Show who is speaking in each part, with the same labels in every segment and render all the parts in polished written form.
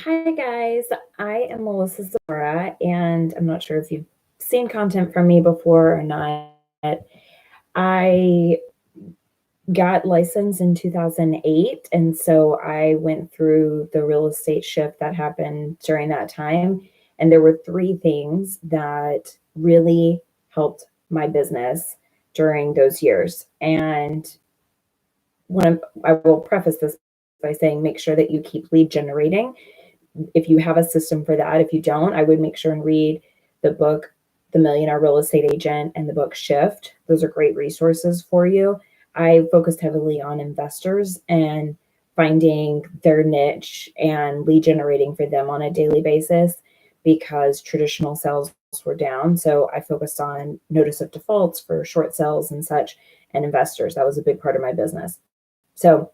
Speaker 1: Hi guys, I am Melissa Zora, and I'm not sure if you've seen content from me before or not. I got licensed in 2008, and so I went through the real estate shift that happened during that time. And there were three things that really helped my business during those years. And I will preface this by saying make sure that you keep lead generating if you have a system for that. If you don't, I would make sure and read the book, The Millionaire Real Estate Agent, and the book Shift. Those are great resources for you. I focused heavily on investors and finding their niche and lead generating for them on a daily basis because traditional sales were down. So I focused on notice of defaults for short sales and such, and investors. That was a big part of my business. So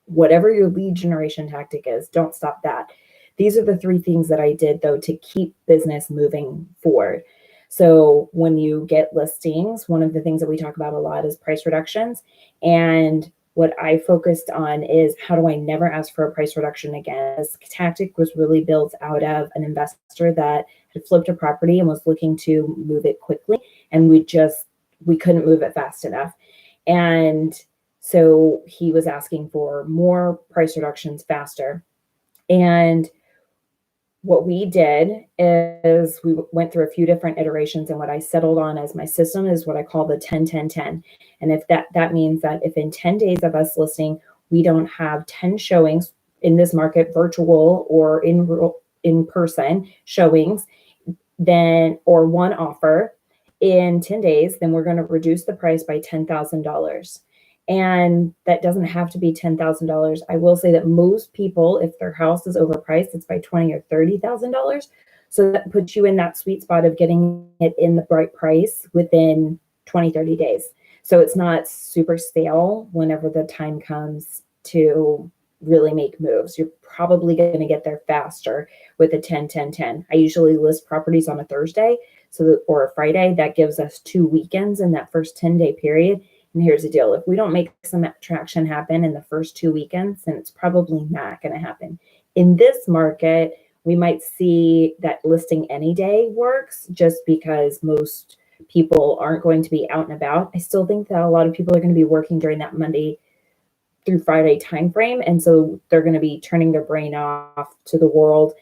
Speaker 1: whatever your lead generation tactic is, don't stop that. These are the three things that I did though to keep business moving forward. So when you get listings, one of the things that we talk about a lot is price reductions. And what I focused on is how do I never ask for a price reduction again? This tactic was really built out of an investor that had flipped a property and was looking to move it quickly. And we couldn't move it fast enough. And so he was asking for more price reductions faster. And what we did is we went through a few different iterations, and what I settled on as my system is what I call the 10-10-10. And if that means that if in 10 days of us listing, we don't have 10 showings in this market, virtual or in person showings, then or one offer in 10 days, then we're going to reduce the price by $10,000. And that doesn't have to be $10,000. I will say that most people, if their house is overpriced, it's by $20,000 or $30,000. So that puts you in that sweet spot of getting it in the right price within 20, 30 days. So it's not super stale whenever the time comes to really make moves. You're probably going to get there faster with a 10-10-10. I usually list properties on a Thursday or a Friday. That gives us 2 weekends in that first 10-day period. And here's the deal. If we don't make some traction happen in the first 2 weekends, then it's probably not going to happen. In this market, we might see that listing any day works just because most people aren't going to be out and about. I still think that a lot of people are going to be working during that Monday through Friday timeframe. And so they're going to be turning their brain off to the world,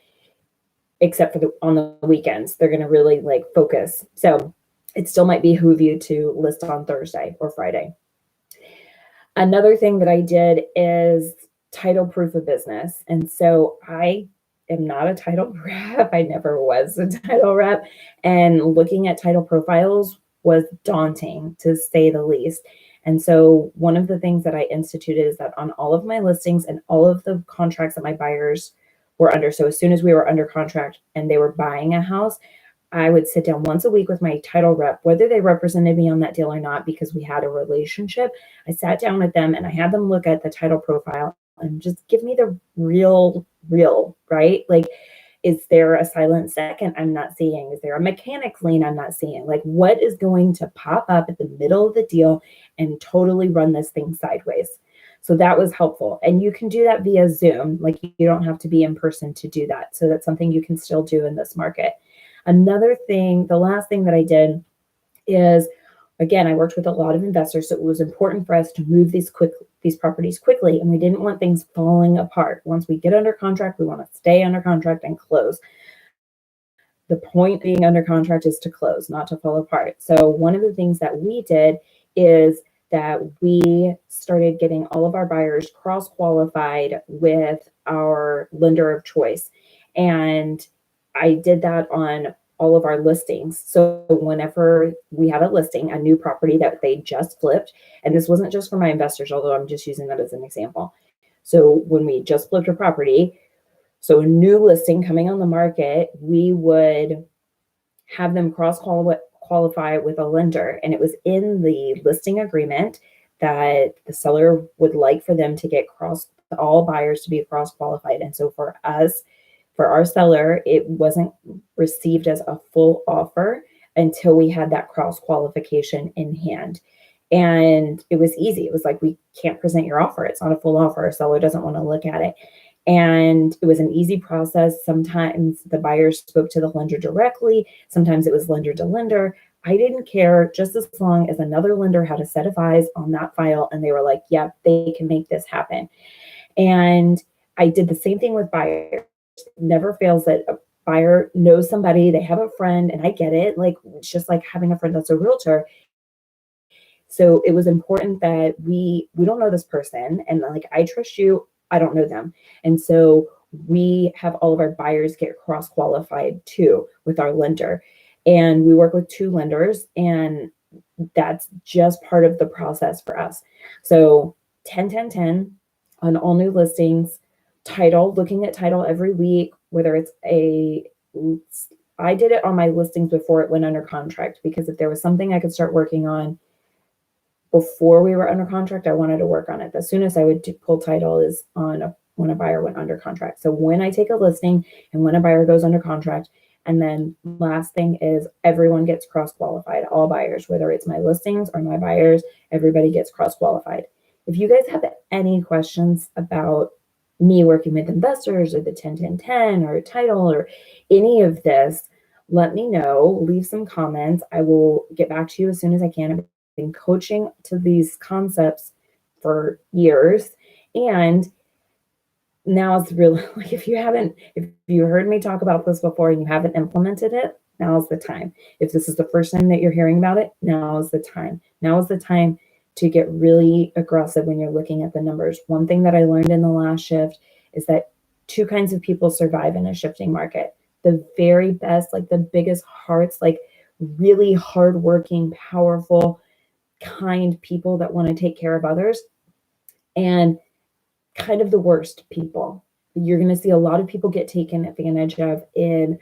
Speaker 1: except for on the weekends. They're going to really focus. So it still might behoove you to list on Thursday or Friday. Another thing that I did is title proof of business. And so I am not a title rep. I never was a title rep. And looking at title profiles was daunting, to say the least. And so one of the things that I instituted is that on all of my listings and all of the contracts that my buyers were under, so as soon as we were under contract and they were buying a house, I would sit down once a week with my title rep, whether they represented me on that deal or not, because we had a relationship. I sat down with them and I had them look at the title profile and just give me the real, right? Like, is there a silent second I'm not seeing? Is there a mechanic lien I'm not seeing? Like, what is going to pop up at the middle of the deal and totally run this thing sideways? So that was helpful. And you can do that via Zoom. Like, you don't have to be in person to do that. So that's something you can still do in this market. Another thing, the last thing that I did is, again, I worked with a lot of investors, so it was important for us to move these properties quickly, and we didn't want things falling apart. Once we get under contract, we want to stay under contract and close. The point being under contract is to close, not to fall apart. So one of the things that we did is that we started getting all of our buyers cross-qualified with our lender of choice. And I did that on all of our listings. So whenever we have a listing, a new property that they just flipped, and this wasn't just for my investors, although I'm just using that as an example. So when we just flipped a property, so a new listing coming on the market, we would have them cross-qualify with a lender. And it was in the listing agreement that the seller would like for them to get all buyers to be cross-qualified. And so for us, for our seller, it wasn't received as a full offer until we had that cross qualification in hand. And it was easy. It was like, we can't present your offer. It's not a full offer. Our seller doesn't want to look at it. And it was an easy process. Sometimes the buyer spoke to the lender directly. Sometimes it was lender to lender. I didn't care, just as long as another lender had a set of eyes on that file and they were like, yeah, they can make this happen. And I did the same thing with buyers. It never fails that a buyer knows somebody, they have a friend, and I get it. Like, it's just like having a friend that's a realtor. So it was important that we don't know this person, and like, I trust you, I don't know them. And so we have all of our buyers get cross qualified too with our lender. And we work with 2 lenders, and that's just part of the process for us. So 10 on all new listings, title, looking at title every week, whether it's I did it on my listings before it went under contract, because if there was something I could start working on before we were under contract, I wanted to work on it. The soonest I would pull title is when a buyer went under contract. So when I take a listing and when a buyer goes under contract, and then last thing is everyone gets cross qualified, all buyers, whether it's my listings or my buyers, everybody gets cross qualified. If you guys have any questions about me working with investors or the 10 or title or any of this, let me know. Leave some comments. I will get back to you as soon as I can. I've been coaching to these concepts for years, and now it's really, like, if you heard me talk about this before and you haven't implemented it, now is the time. If this is the first time that you're hearing about it, now is the time. Now is the time to get really aggressive when you're looking at the numbers. One thing that I learned in the last shift is that 2 kinds of people survive in a shifting market. The very best, like the biggest hearts, like really hardworking, powerful, kind people that want to take care of others, and kind of the worst people. You're going to see a lot of people get taken advantage of in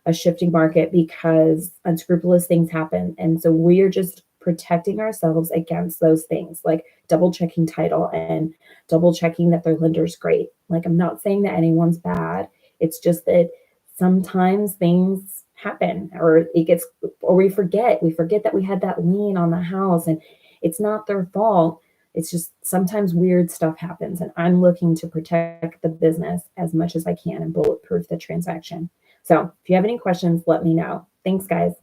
Speaker 1: a shifting market because unscrupulous things happen. And so we are just protecting ourselves against those things, like double checking title and double checking that their lender's great. Like, I'm not saying that anyone's bad. It's just that sometimes things happen, or we forget that we had that lien on the house, and it's not their fault. It's just sometimes weird stuff happens, and I'm looking to protect the business as much as I can and bulletproof the transaction. So if you have any questions, let me know. Thanks, guys.